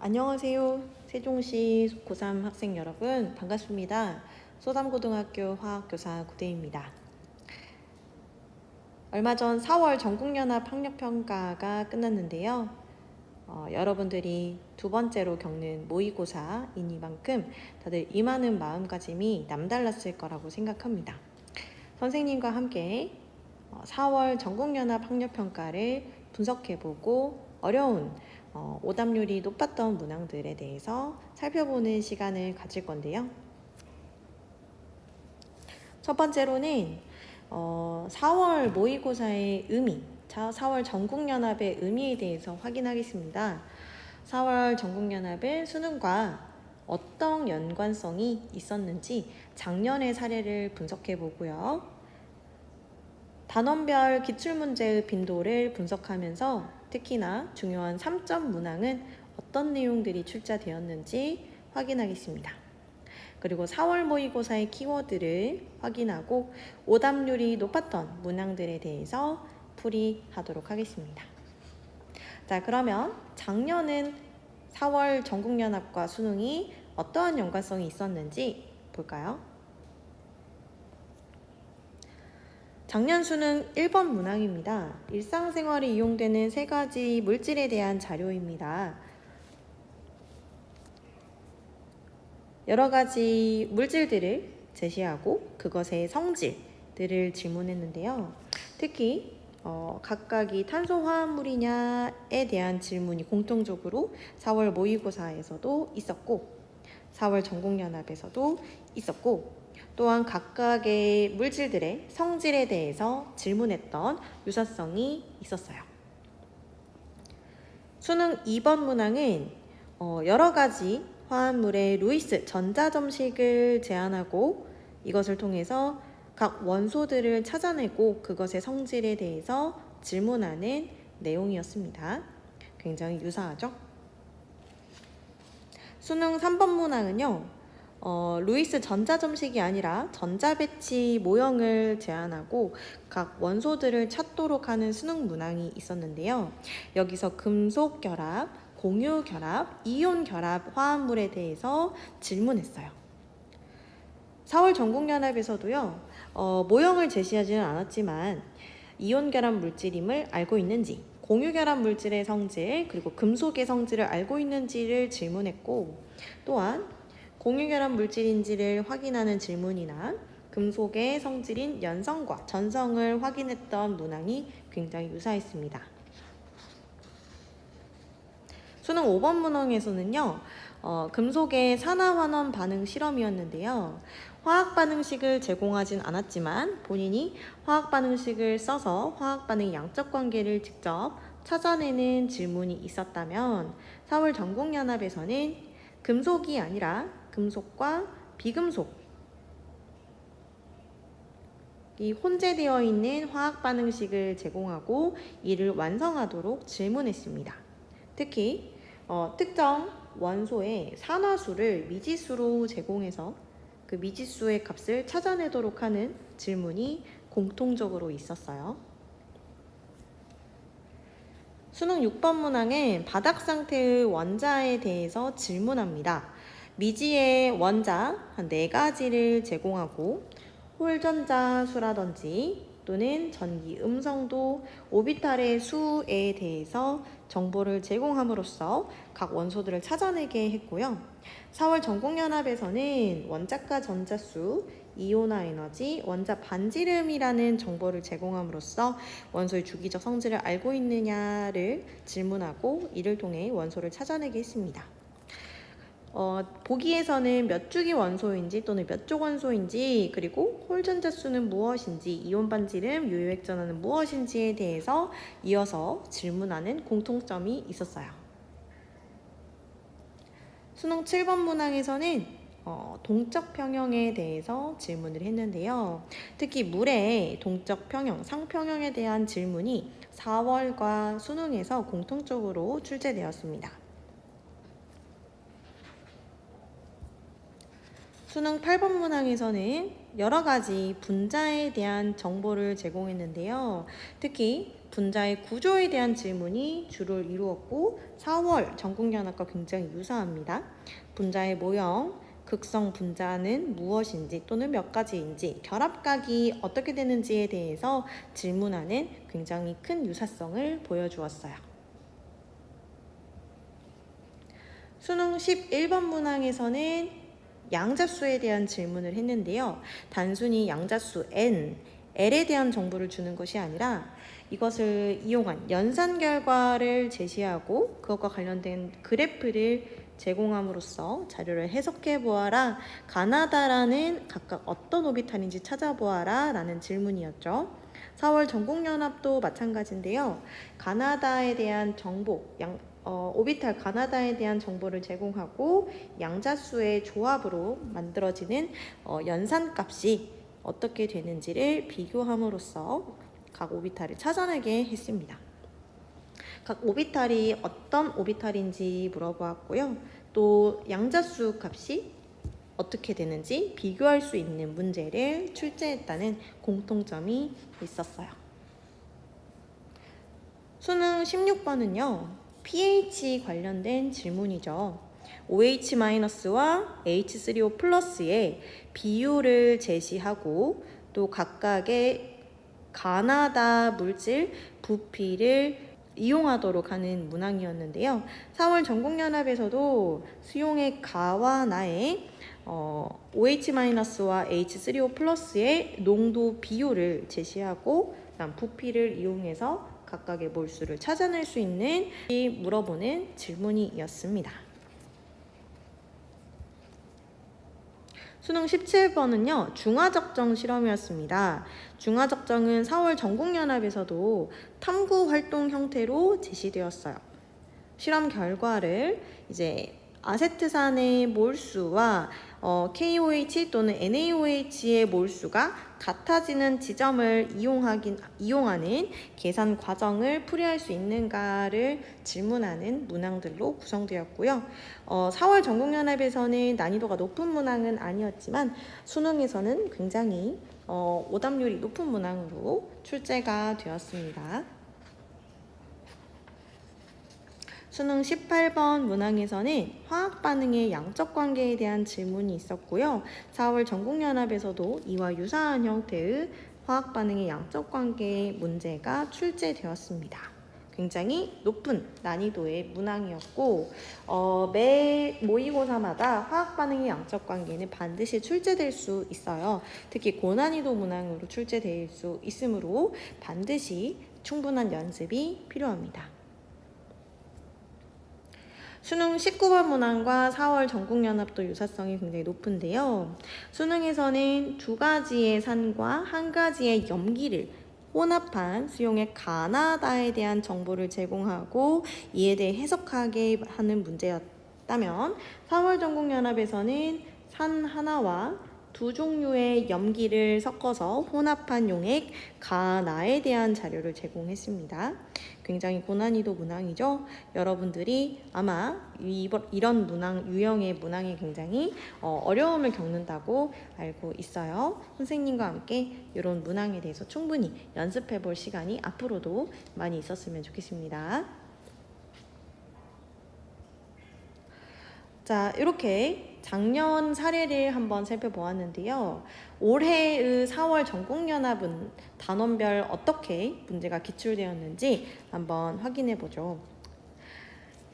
안녕하세요. 세종시 고3 학생 여러분 반갑습니다. 소담고등학교 화학교사 구대입니다. 얼마 전 4월 전국연합 학력평가가 끝났는데요. 여러분들이 두 번째로 겪는 모의고사이니만큼 다들 임하는 마음가짐이 남달랐을 거라고 생각합니다. 선생님과 함께 4월 전국연합 학력평가를 분석해보고 어려운 오답률이 높았던 문항들에 대해서 살펴보는 시간을 가질 건데요. 첫 번째로는 4월 모의고사의 의미, 4월 전국연합의 의미에 대해서 확인하겠습니다. 4월 전국연합은 수능과 어떤 연관성이 있었는지 작년의 사례를 분석해 보고요. 단원별 기출문제의 빈도를 분석하면서 특히나 중요한 3점 문항은 어떤 내용들이 출제되었는지 확인하겠습니다. 그리고 4월 모의고사의 키워드를 확인하고 오답률이 높았던 문항들에 대해서 풀이하도록 하겠습니다. 자, 그러면 작년은 4월 전국연합과 수능이 어떠한 연관성이 있었는지 볼까요? 작년 수능 1번 문항입니다. 일상생활에 이용되는 3가지 물질에 대한 자료입니다. 여러 가지 물질들을 제시하고 그것의 성질들을 질문했는데요. 특히 각각이 탄소화합물이냐에 대한 질문이 공통적으로 4월 모의고사에서도 있었고 4월 전국연합에서도 있었고 또한 각각의 물질들의 성질에 대해서 질문했던 유사성이 있었어요. 수능 2번 문항은 여러 가지 화합물의 루이스 전자점식을 제안하고 이것을 통해서 각 원소들을 찾아내고 그것의 성질에 대해서 질문하는 내용이었습니다. 굉장히 유사하죠? 수능 3번 문항은요. 루이스 전자점식이 아니라 전자배치 모형을 제안하고 각 원소들을 찾도록 하는 수능 문항이 있었는데요. 여기서 금속 결합, 공유 결합, 이온 결합 화합물에 대해서 질문했어요. 4월 전국연합에서도요. 모형을 제시하지는 않았지만 이온 결합 물질임을 알고 있는지, 공유 결합 물질의 성질, 그리고 금속의 성질을 알고 있는지를 질문했고 또한 공유 결합 물질인지를 확인하는 질문이나 금속의 성질인 연성과 전성을 확인했던 문항이 굉장히 유사했습니다. 수능 5번 문항에서는요. 금속의 산화환원 반응 실험이었는데요. 화학 반응식을 제공하진 않았지만 본인이 화학 반응식을 써서 화학 반응 양적 관계를 직접 찾아내는 질문이 있었다면 4월 전국연합에서는 금속이 아니라 금속과 비금속 이 혼재되어 있는 화학 반응식을 제공하고 이를 완성하도록 질문했습니다. 특히 특정 원소의 산화수를 미지수로 제공해서 그 미지수의 값을 찾아내도록 하는 질문이 공통적으로 있었어요. 수능 6번 문항은 바닥 상태의 원자에 대해서 질문합니다. 미지의 원자 한 4가지를 제공하고 홀전자 수라든지 또는 전기 음성도, 오비탈의 수에 대해서 정보를 제공함으로써 각 원소들을 찾아내게 했고요. 4월 전국연합에서는 원자가 전자수, 이온화 에너지, 원자 반지름이라는 정보를 제공함으로써 원소의 주기적 성질을 알고 있느냐를 질문하고 이를 통해 원소를 찾아내게 했습니다. 보기에서는 몇 주기 원소인지 또는 몇 족 원소인지 그리고 홀전자 수는 무엇인지 이온 반지름, 유효액 전하는 무엇인지에 대해서 이어서 질문하는 공통점이 있었어요. 수능 7번 문항에서는 동적 평형에 대해서 질문을 했는데요. 특히 물의 동적 평형, 상평형에 대한 질문이 4월과 수능에서 공통적으로 출제되었습니다. 수능 8번 문항에서는 여러 가지 분자에 대한 정보를 제공했는데요. 특히 분자의 구조에 대한 질문이 주를 이루었고 4월 전국연합과 굉장히 유사합니다. 분자의 모형, 극성 분자는 무엇인지 또는 몇 가지인지, 결합각이 어떻게 되는지에 대해서 질문하는 굉장히 큰 유사성을 보여주었어요. 수능 11번 문항에서는 양자수에 대한 질문을 했는데요. 단순히 양자수 n, L에 대한 정보를 주는 것이 아니라 이것을 이용한 연산 결과를 제시하고 그것과 관련된 그래프를 제공함으로써 자료를 해석해 보아라. 가나다라는 각각 어떤 오비탈인지 찾아보아라 라는 질문이었죠. 4월 전국연합도 마찬가지인데요. 가나다에 대한 정보, 오비탈 가나다에 대한 정보를 제공하고 양자수의 조합으로 만들어지는 연산값이 어떻게 되는지를 비교함으로써 각 오비탈을 찾아내게 했습니다. 각 오비탈이 어떤 오비탈인지 물어보았고요. 또 양자수 값이 어떻게 되는지 비교할 수 있는 문제를 출제했다는 공통점이 있었어요. 수능 16번은요. pH 관련된 질문이죠. OH-와 H3O 플러스의 비율을 제시하고 또 각각의 가나다 물질 부피를 이용하도록 하는 문항이었는데요. 4월 전국연합에서도 수용의 가와 나의 OH-와 H3O 플러스의 농도 비율을 제시하고 부피를 이용해서 각각의 몰수를 찾아낼 수 있는 물어보는 질문이었습니다. 수능 17번은요. 중화적정 실험이었습니다. 중화적정은 4월 전국연합에서도 탐구활동 형태로 제시되었어요. 실험 결과를 이제 아세트산의 몰수와 KOH 또는 NaOH의 몰수가 같아지는 지점을 이용하는 계산 과정을 풀이할 수 있는가를 질문하는 문항들로 구성되었고요. 4월 전국연합에서는 난이도가 높은 문항은 아니었지만 수능에서는 굉장히 오답률이 높은 문항으로 출제가 되었습니다. 수능 18번 문항에서는 화학반응의 양적 관계에 대한 질문이 있었고요. 4월 전국연합에서도 이와 유사한 형태의 화학반응의 양적 관계 문제가 출제되었습니다. 굉장히 높은 난이도의 문항이었고 매 모의고사마다 화학반응의 양적 관계는 반드시 출제될 수 있어요. 특히 고난이도 문항으로 출제될 수 있으므로 반드시 충분한 연습이 필요합니다. 수능 19번 문항과 4월 전국연합도 유사성이 굉장히 높은데요. 수능에서는 두 가지의 산과 한 가지의 염기를 혼합한 수용의 가나다에 대한 정보를 제공하고 이에 대해 해석하게 하는 문제였다면 4월 전국연합에서는 산 하나와 두 종류의 염기를 섞어서 혼합한 용액 가나에 대한 자료를 제공했습니다. 굉장히 고난이도 문항이죠. 여러분들이 아마 이런 문항, 유형의 문항이 굉장히 어려움을 겪는다고 알고 있어요. 선생님과 함께 이런 문항에 대해서 충분히 연습해 볼 시간이 앞으로도 많이 있었으면 좋겠습니다. 자, 이렇게 작년 사례를 한번 살펴보았는데요. 올해의 4월 전국연합은 단원별 어떻게 문제가 기출되었는지 한번 확인해 보죠.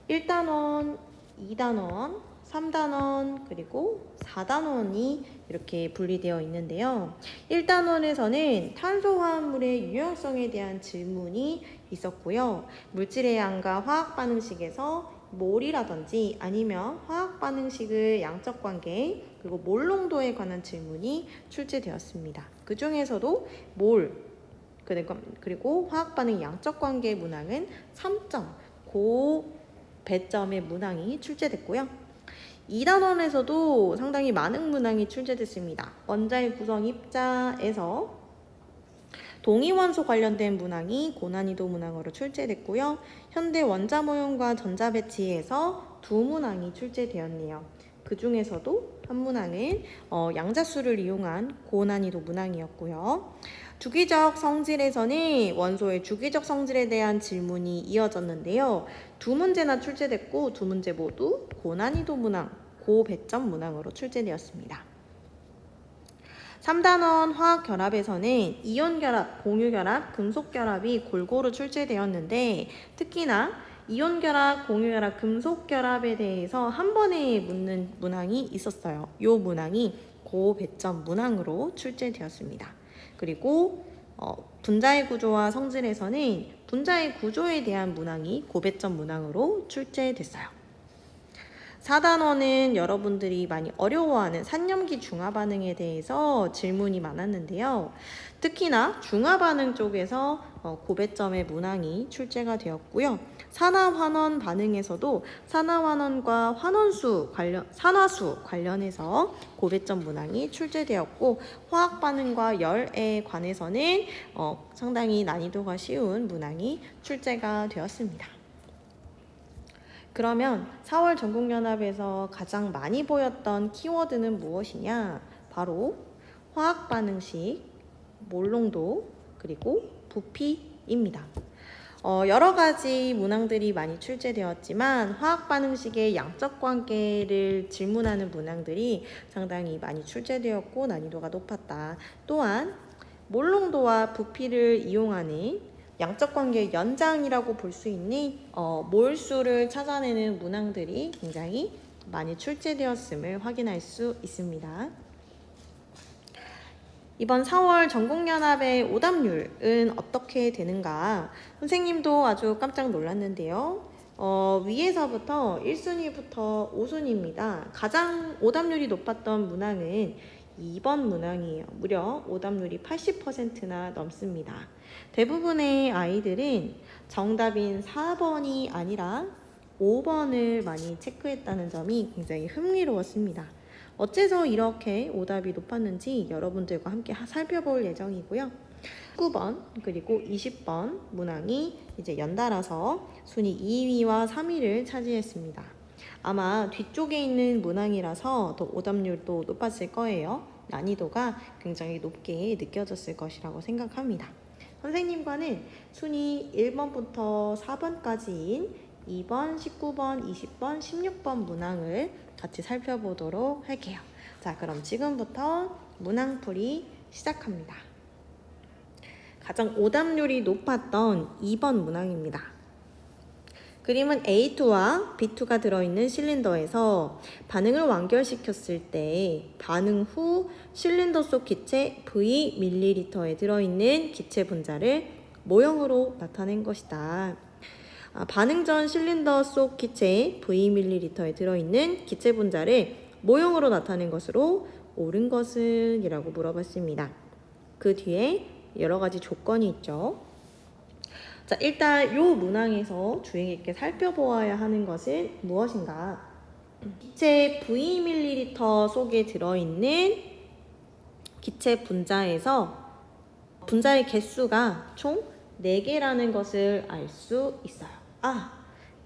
1단원, 2단원, 3단원, 그리고 4단원이 이렇게 분리되어 있는데요. 1단원에서는 탄소화합물의 유연성에 대한 질문이 있었고요. 물질의 양과 화학 반응식에서 몰이라든지 아니면 화학 반응식의 양적 관계 그리고 몰 농도에 관한 질문이 출제되었습니다. 그 중에서도 몰 그리고 화학 반응 양적 관계 문항은 3점 고 배점의 문항이 출제됐고요. 2단원에서도 상당히 많은 문항이 출제됐습니다. 원자의 구성 입자에서 동위원소 관련된 문항이 고난이도 문항으로 출제됐고요. 현대 원자 모형과 전자 배치에서 두 문항이 출제되었네요. 그 중에서도 한 문항은 양자수를 이용한 고난이도 문항이었고요. 주기적 성질에서는 원소의 주기적 성질에 대한 질문이 이어졌는데요. 두 문제나 출제됐고 두 문제 모두 고난이도 문항, 고배점 문항으로 출제되었습니다. 3단원 화학결합에서는 이온결합, 공유결합, 금속결합이 골고루 출제되었는데 특히나 이온결합, 공유결합, 금속결합에 대해서 한 번에 묻는 문항이 있었어요. 이 문항이 고배점 문항으로 출제되었습니다. 그리고 분자의 구조와 성질에서는 분자의 구조에 대한 문항이 고배점 문항으로 출제됐어요. 4단원은 여러분들이 많이 어려워하는 산염기 중화반응에 대해서 질문이 많았는데요. 특히나 중화반응 쪽에서 고배점의 문항이 출제가 되었고요. 산화환원 반응에서도 산화환원과 산화수 관련해서 고배점 문항이 출제되었고 화학반응과 열에 관해서는 상당히 난이도가 쉬운 문항이 출제가 되었습니다. 그러면 4월 전국연합에서 가장 많이 보였던 키워드는 무엇이냐? 바로 화학반응식, 몰농도, 그리고 부피입니다. 여러 가지 문항들이 많이 출제되었지만 화학반응식의 양적 관계를 질문하는 문항들이 상당히 많이 출제되었고 난이도가 높았다. 또한 몰농도와 부피를 이용하는 양적 관계의 연장이라고 볼 수 있는 몰수를 찾아내는 문항들이 굉장히 많이 출제되었음을 확인할 수 있습니다. 이번 4월 전국연합의 오답률은 어떻게 되는가? 선생님도 아주 깜짝 놀랐는데요. 위에서부터 1순위부터 5순위입니다. 가장 오답률이 높았던 문항은 2번 문항이에요. 무려 오답률이 80%나 넘습니다. 대부분의 아이들은 정답인 4번이 아니라 5번을 많이 체크했다는 점이 굉장히 흥미로웠습니다. 어째서 이렇게 오답이 높았는지 여러분들과 함께 살펴볼 예정이고요. 19번 그리고 20번 문항이 이제 연달아서 순위 2위와 3위를 차지했습니다. 아마 뒤쪽에 있는 문항이라서 더 오답률도 높았을 거예요. 난이도가 굉장히 높게 느껴졌을 것이라고 생각합니다. 선생님과는 순위 1번부터 4번까지인 2번, 19번, 20번, 16번 문항을 같이 살펴보도록 할게요. 자, 그럼 지금부터 문항풀이 시작합니다. 가장 오답률이 높았던 2번 문항입니다. 그림은 A2와 B2가 들어있는 실린더에서 반응을 완결시켰을 때 반응 후 실린더 속 기체 Vml에 들어있는 기체 분자를 모형으로 나타낸 것이다. 반응 전 실린더 속 기체 Vml에 들어있는 기체 분자를 모형으로 나타낸 것으로 옳은 것은? 이라고 물어봤습니다. 그 뒤에 여러 가지 조건이 있죠. 자, 일단 이 문항에서 주의 깊게 살펴보아야 하는 것은 무엇인가? 기체 Vml 속에 들어있는 기체 분자에서 분자의 개수가 총 4개라는 것을 알 수 있어요.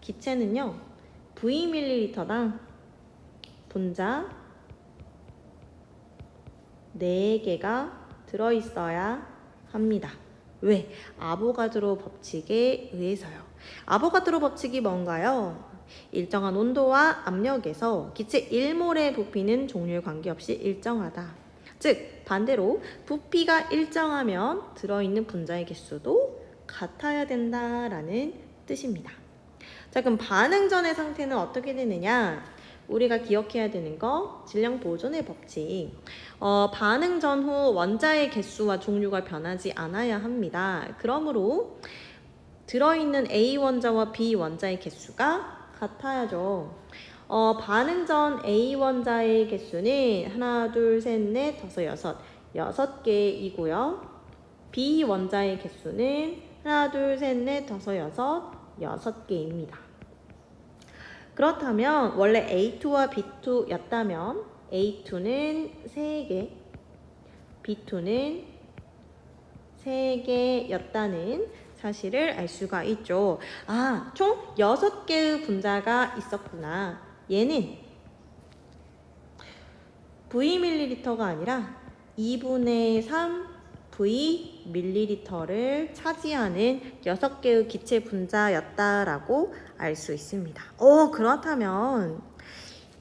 기체는요, Vml당 분자 4개가 들어있어야 합니다. 왜? 아보가드로 법칙에 의해서요. 아보가드로 법칙이 뭔가요? 일정한 온도와 압력에서 기체 1몰의 부피는 종류에 관계없이 일정하다. 즉, 반대로 부피가 일정하면 들어있는 분자의 개수도 같아야 된다라는 뜻입니다. 자, 그럼 반응 전의 상태는 어떻게 되느냐? 우리가 기억해야 되는 거, 질량 보존의 법칙. 반응 전후 원자의 개수와 종류가 변하지 않아야 합니다. 그러므로 들어있는 A 원자와 B 원자의 개수가 같아야죠. 반응 전 A 원자의 개수는 하나, 둘, 셋, 넷, 다섯, 여섯 개이고요. B 원자의 개수는 하나, 둘, 셋, 넷, 다섯, 여섯 개입니다. 그렇다면 원래 A2와 B2였다면 A2는 3개, B2는 3개였다는 사실을 알 수가 있죠. 총 6개의 분자가 있었구나. 얘는 Vml가 아니라 2분의 3 V 밀리리터를 차지하는 6개의 기체 분자였다라고 알 수 있습니다. 그렇다면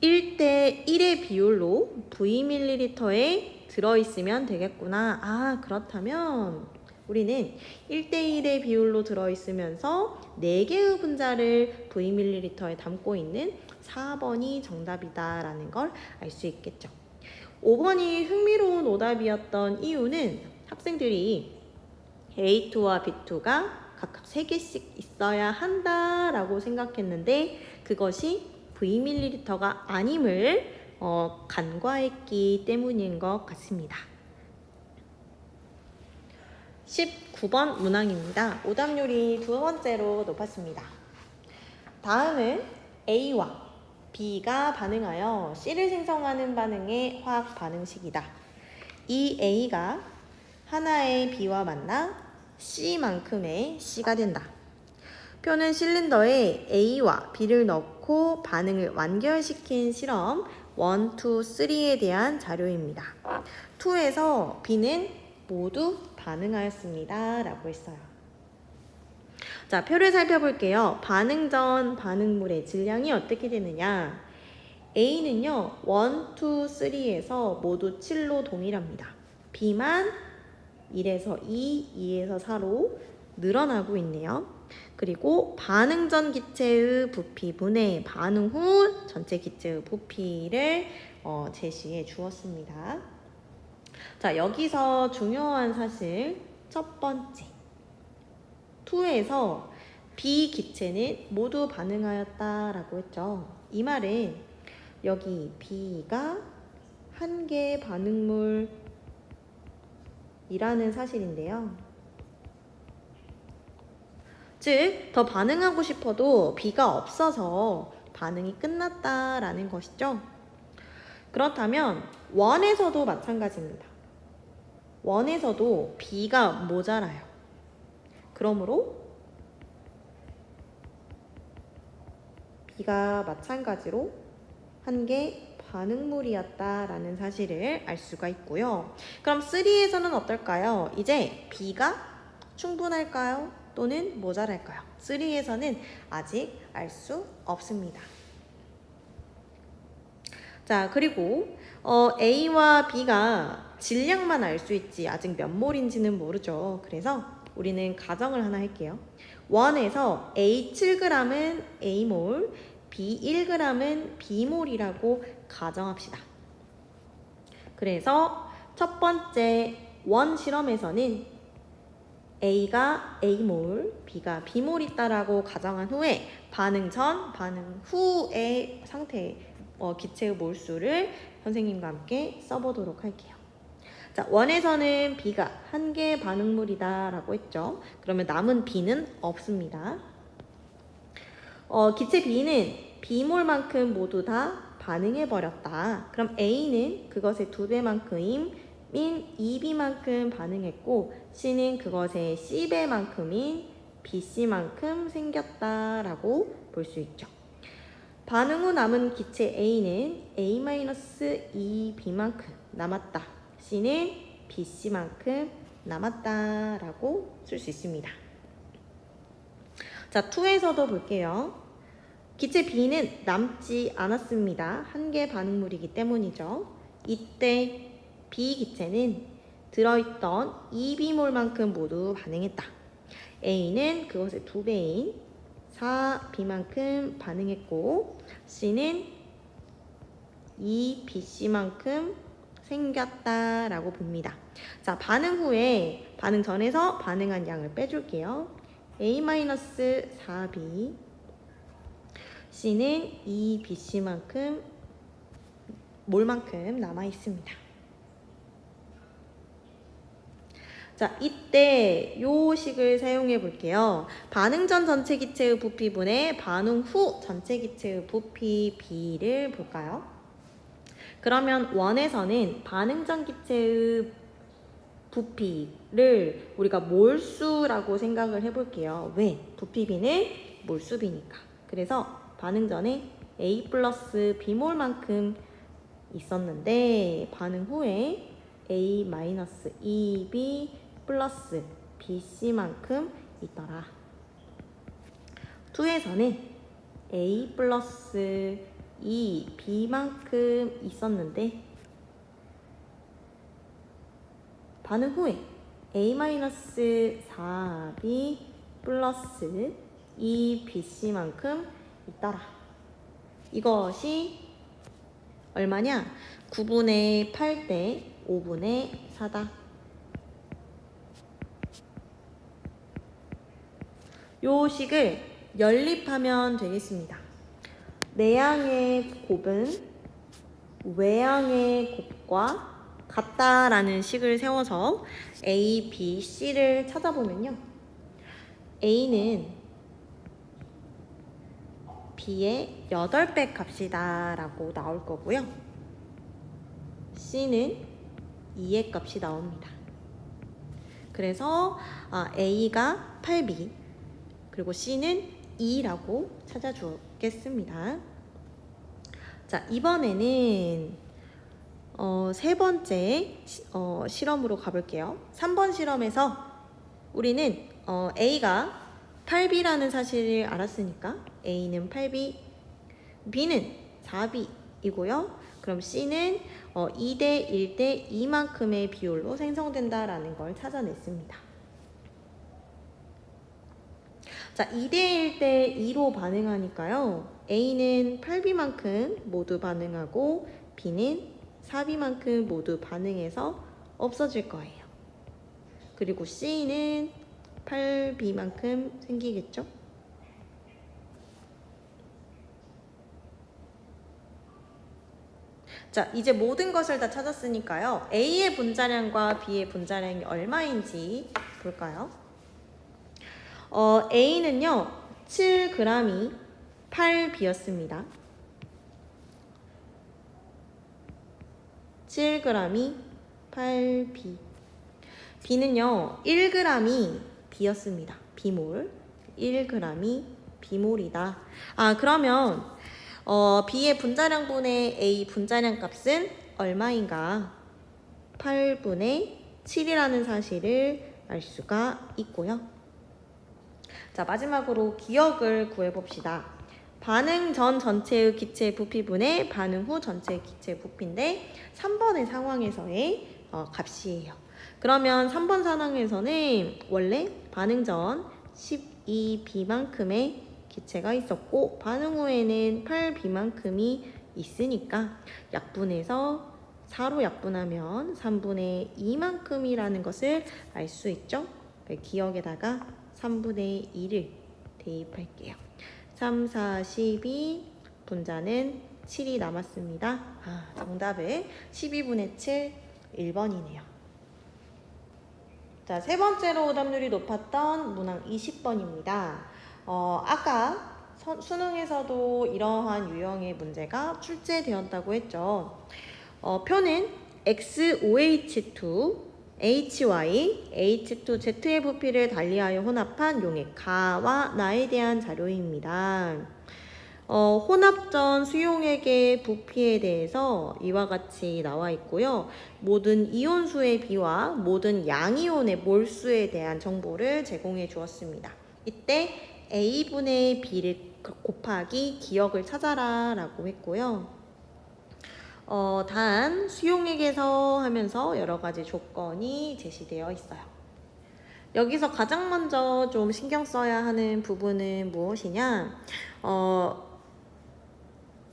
1대 1의 비율로 V 밀리리터에 들어있으면 되겠구나. 그렇다면 우리는 1대 1의 비율로 들어있으면서 4개의 분자를 V 밀리리터에 담고 있는 4번이 정답이다라는 걸 알 수 있겠죠. 5번이 흥미로운 오답이었던 이유는 학생들이 A2와 B2가 각각 3개씩 있어야 한다라고 생각했는데 그것이 V밀리리터가 아님을 간과했기 때문인 것 같습니다. 19번 문항입니다. 오답률이 2번째로 높았습니다. 다음은 A와 B가 반응하여 C를 생성하는 반응의 화학 반응식이다. 이 A가 하나의 B와 만나 C만큼의 C가 된다. 표는 실린더에 A와 B를 넣고 반응을 완결시킨 실험 1, 2, 3에 대한 자료입니다. 2에서 B는 모두 반응하였습니다. 라고 했어요. 자, 표를 살펴볼게요. 반응 전 반응물의 질량이 어떻게 되느냐? A는요, 1, 2, 3에서 모두 7로 동일합니다. B만 1에서 2, 2에서 4로 늘어나고 있네요. 그리고 반응 전 기체의 부피분의 반응 후 전체 기체의 부피를 제시해 주었습니다. 자, 여기서 중요한 사실 첫 번째 2에서 B 기체는 모두 반응하였다라고 했죠. 이 말은 여기 B가 한 개의 반응물이라는 사실인데요. 즉, 더 반응하고 싶어도 B가 없어서 반응이 끝났다라는 것이죠. 그렇다면 1에서도 마찬가지입니다. 1에서도 B가 모자라요. 그러므로 B가 마찬가지로 한 개 반응물이었다라는 사실을 알 수가 있고요. 그럼 3에서는 어떨까요? 이제 B가 충분할까요? 또는 모자랄까요? 3에서는 아직 알 수 없습니다. 자, 그리고 A와 B가 질량만 알 수 있지 아직 몇 몰인지는 모르죠. 그래서 우리는 가정을 하나 할게요. 1에서 A 7g은 A몰, B 1g은 B몰이라고 가정합시다. 그래서 첫 번째 원 실험에서는 A가 A몰, B가 B몰 있다라고 가정한 후에 반응 전, 반응 후의 상태, 기체의 몰수를 선생님과 함께 써보도록 할게요. 자, 1에서는 B가 한 개의 반응물이다 라고 했죠. 그러면 남은 B는 없습니다. 기체 B는 B몰만큼 모두 다 반응해버렸다. 그럼 A는 그것의 2배만큼인 2B만큼 반응했고 C는 그것의 C배만큼인 BC만큼 생겼다라고 볼 수 있죠. 반응 후 남은 기체 A는 A-2B만큼 남았다. C는 BC만큼 남았다라고 쓸 수 있습니다. 자, 2에서도 볼게요. 기체 B는 남지 않았습니다. 한 개 반응물이기 때문이죠. 이때 B 기체는 들어있던 2B몰만큼 모두 반응했다. A는 그것의 2배인 4B만큼 반응했고 C는 2BC만큼 생겼다라고 봅니다. 자, 반응 후에 반응 전에서 반응한 양을 빼줄게요. A-4B C는 2BC만큼 몰만큼 남아 있습니다. 자, 이때 요 식을 사용해 볼게요. 반응 전 전체 기체의 부피분의 반응 후 전체 기체의 부피 B를 볼까요? 그러면 1에서는 반응 전 기체의 부피를 우리가 몰수라고 생각을 해볼게요. 왜? 부피 B는 몰수 B니까. 그래서 반응 전에 A 플러스 B몰만큼 있었는데 반응 후에 A 마이너스 2B 플러스 BC만큼 있더라. 2에서는 A 플러스 2B만큼 있었는데 반응 후에 A 마이너스 4B 플러스 2BC만큼 있더라. 이것이 얼마냐? 9분의 8대 5분의 4다. 요 식을 연립하면 되겠습니다. 내양의 곱은 외양의 곱과 같다라는 식을 세워서 A, B, C를 찾아보면요. A는 B의 8배 값이다 라고 나올 거고요. C는 2의 값이 나옵니다. 그래서 A가 8B 그리고 C는 2라고 찾아주겠습니다. 자, 이번에는 세 번째 실험으로 가볼게요. 3번 실험에서 우리는 A가 8B라는 사실을 알았으니까 A는 8B, B는 4B이고요. 그럼 C는 2대 1대 2만큼의 비율로 생성된다라는 걸 찾아냈습니다. 자, 2대 1대 2로 반응하니까요. A는 8B만큼 모두 반응하고 B는 4B만큼 모두 반응해서 없어질 거예요. 그리고 C는 8B만큼 생기겠죠? 자, 이제 모든 것을 다 찾았으니까요. A의 분자량과 B의 분자량이 얼마인지 볼까요? A는요, 7g이 8B였습니다. 7g이 8B. B는요, 1g이 B였습니다. B몰. 1g이 B몰이다. 그러면 B의 분자량분의 A 분자량 값은 얼마인가? 8분의 7이라는 사실을 알 수가 있고요. 자, 마지막으로 기억을 구해봅시다. 반응 전 전체의 기체 부피분의 반응 후 전체의 기체 부피인데 3번의 상황에서의 값이에요. 그러면 3번 상황에서는 원래 반응 전 12B만큼의 기체가 있었고 반응 후에는 8B만큼이 있으니까 약분해서 4로 약분하면 3분의 2만큼이라는 것을 알 수 있죠. 기억에다가 3분의 2를 대입할게요. 3, 4, 12 분자는 7이 남았습니다. 정답은 12분의 7 1번이네요. 자, 세 번째로 오답률이 높았던 문항 20번입니다. 아까 수능에서도 이러한 유형의 문제가 출제되었다고 했죠. 표는 XOH2 HY, H2Z의 부피를 달리하여 혼합한 용액 가와 나에 대한 자료입니다. 혼합전 수용액의 부피에 대해서 이와 같이 나와 있고요. 모든 이온수의 비와 모든 양이온의 몰수에 대한 정보를 제공해 주었습니다. 이때 A분의 B를 곱하기 기억을 찾아라 라고 했고요. 단 수용액에서 하면서 여러 가지 조건이 제시되어 있어요. 여기서 가장 먼저 좀 신경 써야 하는 부분은 무엇이냐?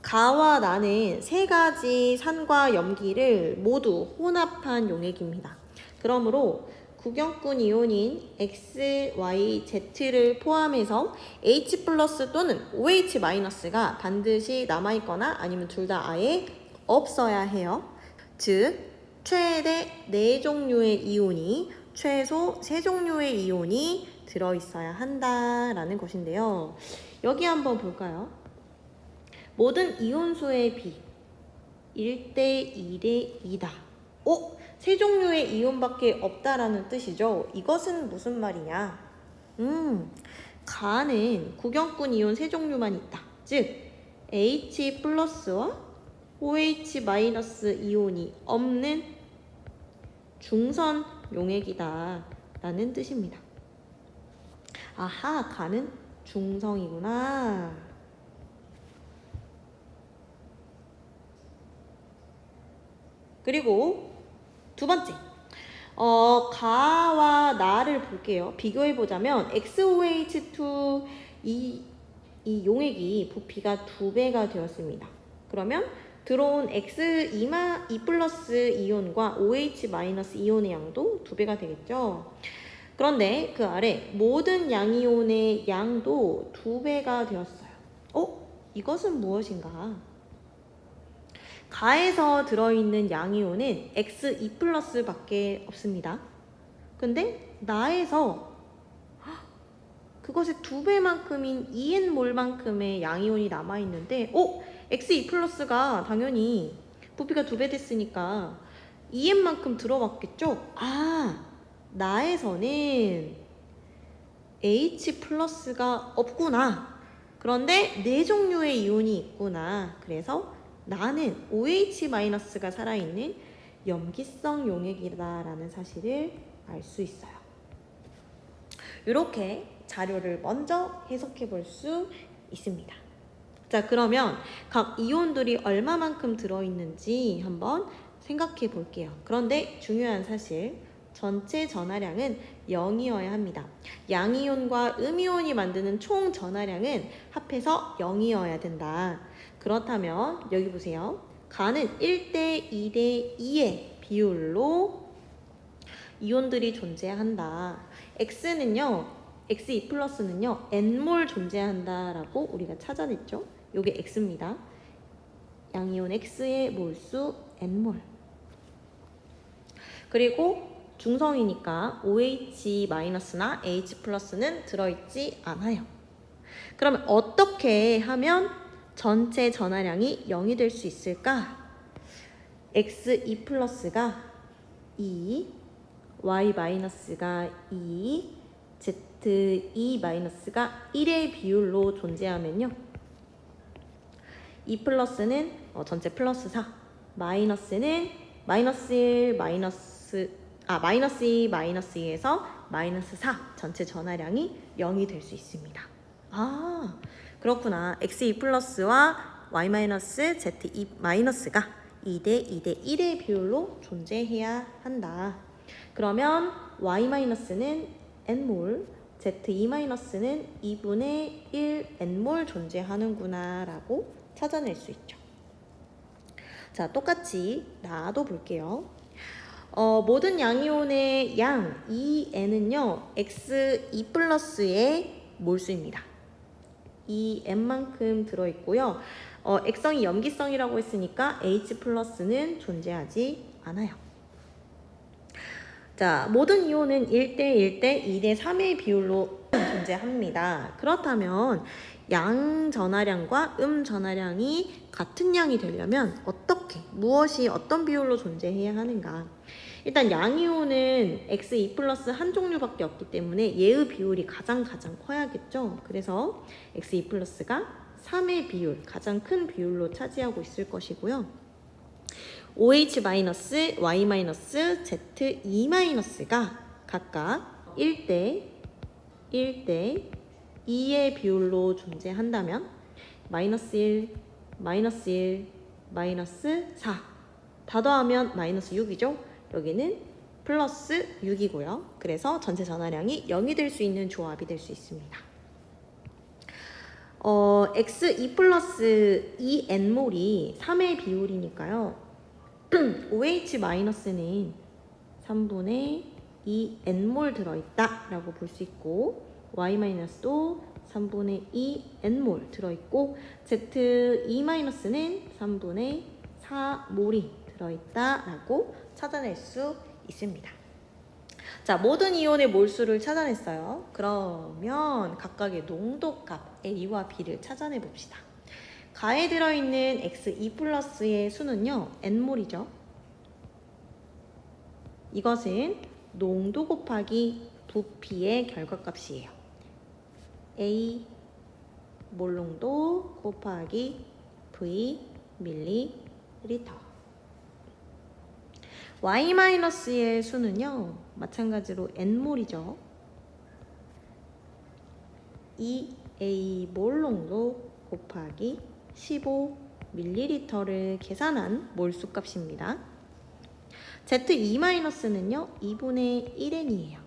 가와 나는 세 가지 산과 염기를 모두 혼합한 용액입니다. 그러므로 구경꾼 이온인 X, Y, Z를 포함해서 H 플러스 또는 OH 마이너스가 반드시 남아있거나 아니면 둘 다 아예 없어야 해요. 즉, 최대 4종류의 이온이 최소 3종류의 이온이 들어있어야 한다라는 것인데요. 여기 한번 볼까요? 모든 이온수의 비 1대 2대 2다. 3종류의 이온밖에 없다라는 뜻이죠. 이것은 무슨 말이냐? 가는 구경꾼 이온 3종류만 있다. 즉, H 플러스와 OH 마이너스 이온이 없는 중선 용액이다 라는 뜻입니다. 아하, 가는 중성이구나. 그리고 두 번째, 가와 나를 볼게요. 비교해보자면 XOH2 이 용액이 부피가 2배가 되었습니다. 그러면 들어온 X2 플러스 이온과 OH 마이너스 이온의 양도 2배가 되겠죠. 그런데 그 아래 모든 양이온의 양도 2배가 되었어요. 이것은 무엇인가? 가에서 들어있는 양이온은 X2 플러스 밖에 없습니다. 근데 나에서 그것의 2배만큼인 2N몰만큼의 양이온이 남아있는데 X2 플러스가 당연히 부피가 2배 됐으니까 2N만큼 들어왔겠죠? 나에서는 H 플러스가 없구나. 그런데 4종류의 이온이 있구나. 그래서 나는 OH-가 살아있는 염기성 용액이다라는 사실을 알 수 있어요. 이렇게 자료를 먼저 해석해 볼 수 있습니다. 자, 그러면 각 이온들이 얼마만큼 들어있는지 한번 생각해 볼게요. 그런데 중요한 사실, 전체 전하량은 0이어야 합니다. 양이온과 음이온이 만드는 총 전하량은 합해서 0이어야 된다. 그렇다면 여기 보세요. 가는 1대 2대 2의 비율로 이온들이 존재한다. X2 플러스는요, N몰 존재한다라고 우리가 찾아냈죠. 요게 X입니다. 양이온 X의 몰수 N몰. 그리고 중성이니까 OH-나 H+는 들어있지 않아요. 그러면 어떻게 하면 전체 전하량이 0이 될 수 있을까? X2 플러스가 2, Y-가 2, Z2 마이너스가 1의 비율로 존재하면요. 2 플러스는 전체 플러스 4, 마이너스는 마이너스 1, 마이너스 2, 마이너스 2에서 마이너스 4, 전체 전하량이 0이 될 수 있습니다. 그렇구나. X2 플러스와 Y-Z2 마이너스가 2대 2대 1의 비율로 존재해야 한다. 그러면 Y-는 N몰, Z2-는 2분의 1 N몰 존재하는구나 라고 찾아낼 수 있죠. 자, 똑같이 나도 볼게요. 모든 양이온의 양 EN은요, X2 플러스의 몰수입니다. EN만큼 들어있고요. 액성이 염기성이라고 했으니까 H+는 존재하지 않아요. 자, 모든 이온은 1대 1대 2대 3의 비율로 존재합니다. 그렇다면 양 전하량과 전하량이 같은 양이 되려면 무엇이 어떤 비율로 존재해야 하는가? 일단 양이온은 X2 플러스 한 종류밖에 없기 때문에 얘의 비율이 가장 커야겠죠. 그래서 X2 플러스가 3의 비율, 가장 큰 비율로 차지하고 있을 것이고요. OH-, Y-, Z2-가 각각 1대 2의 비율로 존재한다면 마이너스 1, 마이너스 1, 마이너스 4 다 더하면 마이너스 6이죠. 여기는 플러스 6이고요. 그래서 전체 전하량이 0이 될 수 있는 조합이 될 수 있습니다. X2 플러스 2N몰이 3의 비율이니까요. OH-는 3분의 2N몰 들어있다 라고 볼 수 있고, Y-도 3분의 2N몰 들어있고, Z2-는 3분의 4몰이 들어있다 라고 찾아낼 수 있습니다. 자, 모든 이온의 몰수를 찾아냈어요. 그러면 각각의 농도값 A와 B를 찾아내 봅시다. 가에 들어있는 X2 플러스의 수는요, N몰이죠. 이것은 농도 곱하기 부피의 결과값이에요. A 몰농도 곱하기 V 밀리리터. Y-의 수는요, 마찬가지로 N몰이죠. 2A 몰 농도 곱하기 15ml를 계산한 몰수 값입니다. Z2-는요, 2분의 1N이에요.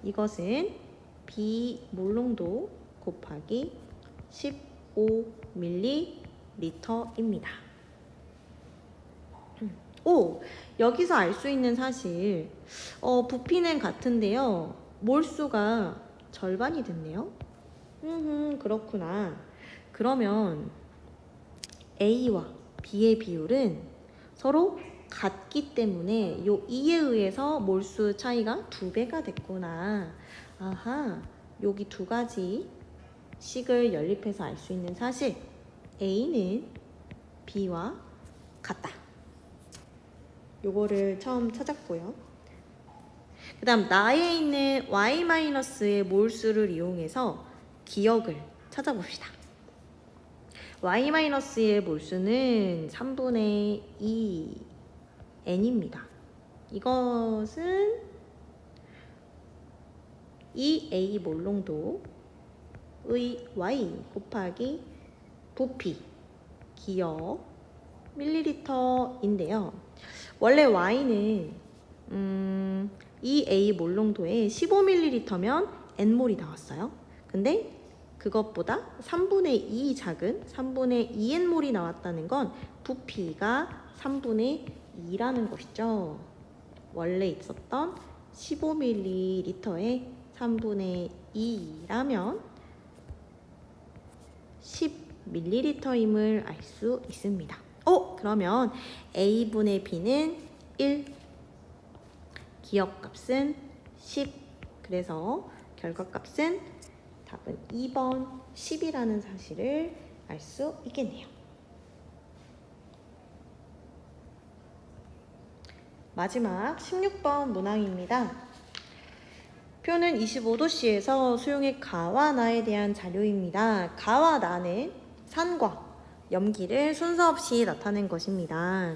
이것은 B 몰 농도 곱하기 15ml입니다. 오, 여기서 알 수 있는 사실, 부피는 같은데요. 몰수가 절반이 됐네요. 그렇구나. 그러면 A와 B의 비율은 서로 같기 때문에 요 2에 의해서 몰수 차이가 2배가 됐구나. 아하, 여기 두 가지 식을 연립해서 알 수 있는 사실, A는 B와 같다. 요거를 처음 찾았고요. 그 다음 나에 있는 Y-의 몰수를 이용해서 기억을 찾아봅시다. Y-의 몰수는 3분의 2N입니다. 이것은 2A 몰 농도의 Y 곱하기 부피, 기억, 밀리리터인데요. 원래 Y는 2A 몰 농도에 15ml면 N몰이 나왔어요. 근데 그것보다 3분의 2 작은 3분의 2N몰이 나왔다는 건 부피가 3분의 2라는 것이죠. 원래 있었던 15ml에 3분의 2라면 10ml임을 알 수 있습니다. 그러면 A분의 B는 1, 기억값은 10, 그래서 결과값은 답은 2번 10이라는 사실을 알 수 있겠네요. 마지막 16번 문항입니다. 표는 25도씨에서 수용의 가와 나에 대한 자료입니다. 가와 나는 산과 염기를 순서 없이 나타낸 것입니다.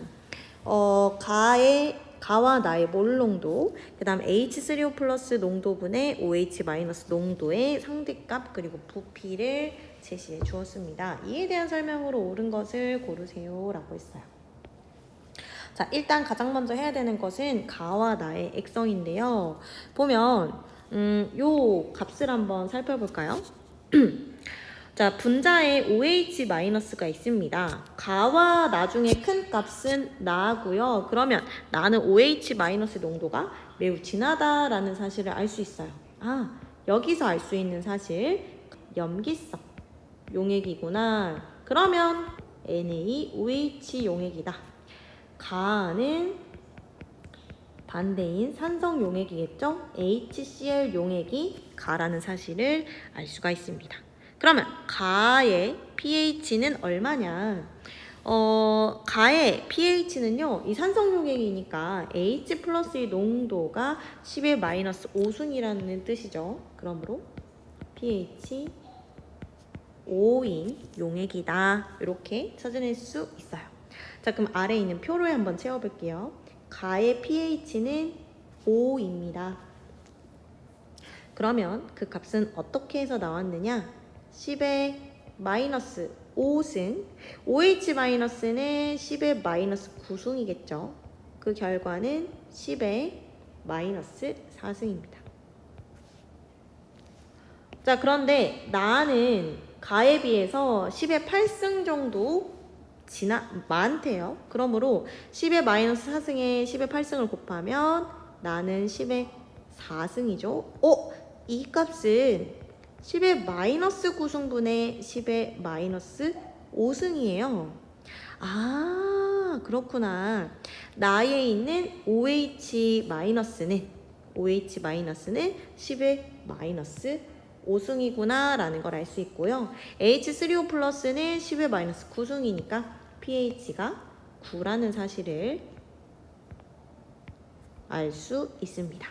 가와 나의 몰 농도, 그 다음 H3O 플러스 농도분의 OH 마이너스 농도의 상대값, 그리고 부피를 제시해 주었습니다. 이에 대한 설명으로 옳은 것을 고르세요 라고 했어요. 자, 일단 가장 먼저 해야 되는 것은 가와 나의 액성인데요. 보면 요 값을 한번 살펴볼까요? 자, 분자에 OH-가 있습니다. 가와 나 중에 큰 값은 나고요. 그러면 나는 OH- 농도가 매우 진하다라는 사실을 알 수 있어요. 여기서 알 수 있는 사실, 염기성 용액이구나. 그러면 NaOH 용액이다. 가는 반대인 산성 용액이겠죠? HCl 용액이 가라는 사실을 알 수가 있습니다. 그러면 가의 pH는 얼마냐? 가의 pH는요, 이 산성 용액이니까 H 플러스의 농도가 10의 마이너스 5승이라는 뜻이죠. 그러므로 pH 5인 용액이다. 이렇게 찾아낼 수 있어요. 자, 그럼 아래에 있는 표로에 한번 채워볼게요. 가의 pH는 5입니다. 그러면 그 값은 어떻게 해서 나왔느냐? 10의 마이너스 5승, OH-는 10의 마이너스 9승이겠죠. 그 결과는 10의 마이너스 4승입니다. 자, 그런데 나는 가에 비해서 10의 8승 정도 많대요. 그러므로 10의 마이너스 4승에 10의 8승을 곱하면 나는 10의 4승이죠. 이 값은 10의 마이너스 9승분의 10의 마이너스 5승이에요. 그렇구나. 나에 있는 OH-는 10의 마이너스 5승이구나 라는 걸 알 수 있고요. H3O 플러스는 10의 마이너스 9승이니까 pH가 9라는 사실을 알 수 있습니다.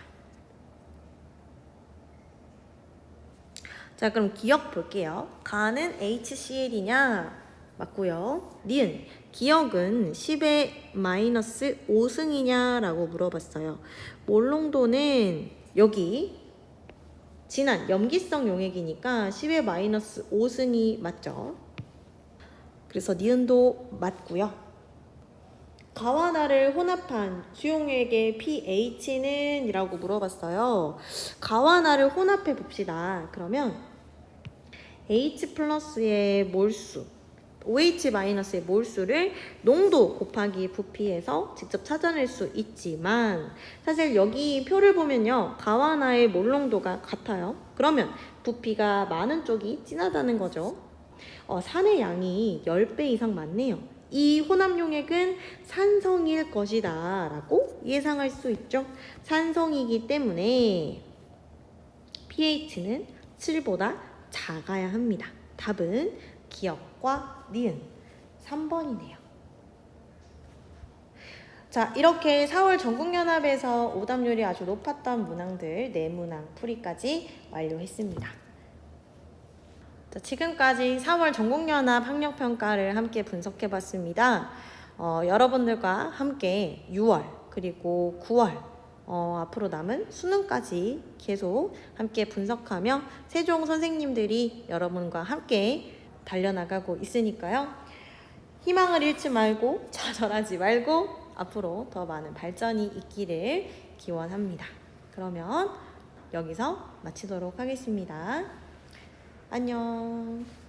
자, 그럼 기억 볼게요. 가는 HCl이냐? 맞고요. 니은, 기억은 10의 마이너스 5승이냐라고 물어봤어요. 몰롱도는 여기 지난 염기성 용액이니까 10의 마이너스 5승이 맞죠. 그래서 니은도 맞고요. 가와나를 혼합한 수용액의 pH는? 이라고 물어봤어요. 가와나를 혼합해 봅시다. 그러면 H 플러스의 몰수, OH-의 몰수를 농도 곱하기 부피에서 직접 찾아낼 수 있지만 사실 여기 표를 보면요. 가와나의 몰농도가 같아요. 그러면 부피가 많은 쪽이 진하다는 거죠. 산의 양이 10배 이상 많네요. 이 혼합용액은 산성일 것이다 라고 예상할 수 있죠. 산성이기 때문에 pH는 7보다 작아야 합니다. 답은 기억과 니은 3번이네요. 자, 이렇게 4월 전국연합에서 오답률이 아주 높았던 문항들 4문항 풀이까지 완료했습니다. 자, 지금까지 4월 전국연합 학력평가를 함께 분석해봤습니다. 여러분들과 함께 6월 그리고 9월 앞으로 남은 수능까지 계속 함께 분석하며 세종 선생님들이 여러분과 함께 달려나가고 있으니까요. 희망을 잃지 말고 좌절하지 말고 앞으로 더 많은 발전이 있기를 기원합니다. 그러면 여기서 마치도록 하겠습니다. 안녕.